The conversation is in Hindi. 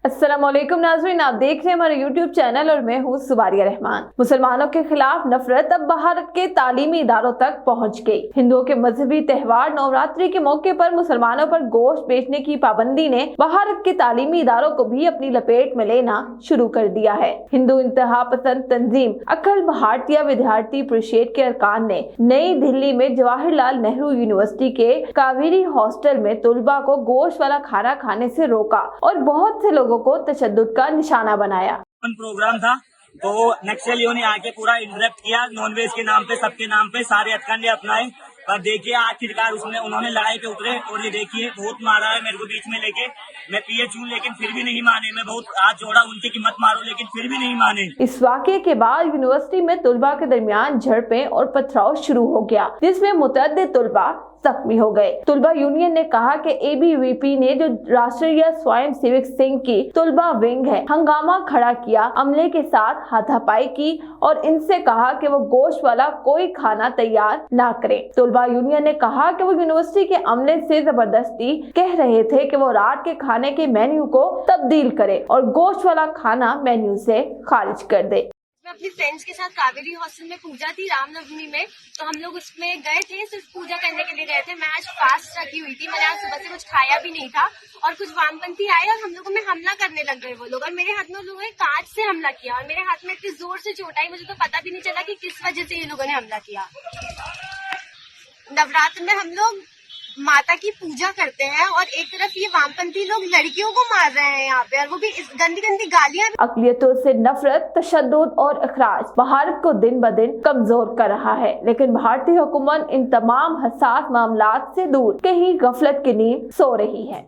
अस्सलामुअलैकुम नाज़रीन, आप देख रहे हैं हमारे यूट्यूब चैनल और मैं हूँ सुबारिया रहमान। मुसलमानों के खिलाफ नफरत अब भारत के तालीमी इदारों तक पहुँच गई। हिंदुओं के मजहबी त्योहार नवरात्रि के मौके पर मुसलमानों पर गोश्त बेचने की पाबंदी ने भारत के तालीमी इदारों को भी अपनी लपेट में लेना शुरू कर दिया है। हिंदू इंतहा पसंद तंजीम अखिल भारतीय विद्यार्थी परिषद के अरकान ने नई दिल्ली में जवाहरलाल नेहरू यूनिवर्सिटी के कावेरी हॉस्टल में तलबा को गोश्त वाला खाना खाने से रोका और बहुत से लोगों को तशद्दुद का निशाना बनाया। प्रोग्राम था तो नक्सलियों ने आके पूरा इंटरप्ट किया, नॉनवेज के नाम पे, सबके नाम पे सारे हथकंडे अपनाए। पर देखिए आखिरकार उन्होंने लड़ाई पे उतरे और ये देखिए बहुत मारा है मेरे को बीच में लेके। मैं पीएच हूँ लेकिन फिर भी नहीं माने। मैं बहुत हाथ जोड़ा उनके कि मत मारो लेकिन फिर भी नहीं माने। इस वाक़ये के बाद यूनिवर्सिटी में तलबा के दरमियान झड़पें और पथराव शुरू हो गया, जिसमें मुतअद्दिद तलबा जख्मी हो गए। तलबा यूनियन ने कहा कि एबीवीपी ने जो राष्ट्रीय स्वयं सेवक संघ की तलबा विंग है हंगामा खड़ा किया, अमले के साथ हाथापाई की और इनसे कहा कि वो गोश्त वाला कोई खाना तैयार ना करें। तलबा यूनियन ने कहा कि वो यूनिवर्सिटी के अमले से जबरदस्ती कह रहे थे कि वो रात के खाने के मेन्यू को तब्दील करे और गोश्त वाला खाना मेन्यू से खारिज कर दे। मैं अपनी फ्रेंड्स के साथ कावेरी हॉस्टल में पूजा थी रामनवमी में, तो हम लोग उसमें गए थे, सिर्फ पूजा करने के लिए गए थे। मैं आज फास्ट रखी हुई थी, मैंने आज सुबह से कुछ खाया भी नहीं था और कुछ वामपंथी आए और हम लोगों में हमला करने लग गए वो लोग, और मेरे हाथ में उन लोगों ने कांच से हमला किया और मेरे हाथ में इतनी जोर से चोट आई, मुझे तो पता भी नहीं चला कि किस वजह से ये लोगों ने हमला किया। नवरात्र में हम लोग माता की पूजा करते हैं और एक तरफ ये वामपंथी लोग लड़कियों को मार रहे हैं यहाँ पे, और वो भी इस गंदी गंदी गालियां। अक़लियतों से नफरत, तशद्दुद और इखराज भारत को दिन ब दिन कमजोर कर रहा है, लेकिन भारतीय हुकूमत इन तमाम हसास मामलात से दूर कहीं गफलत की नींद सो रही है।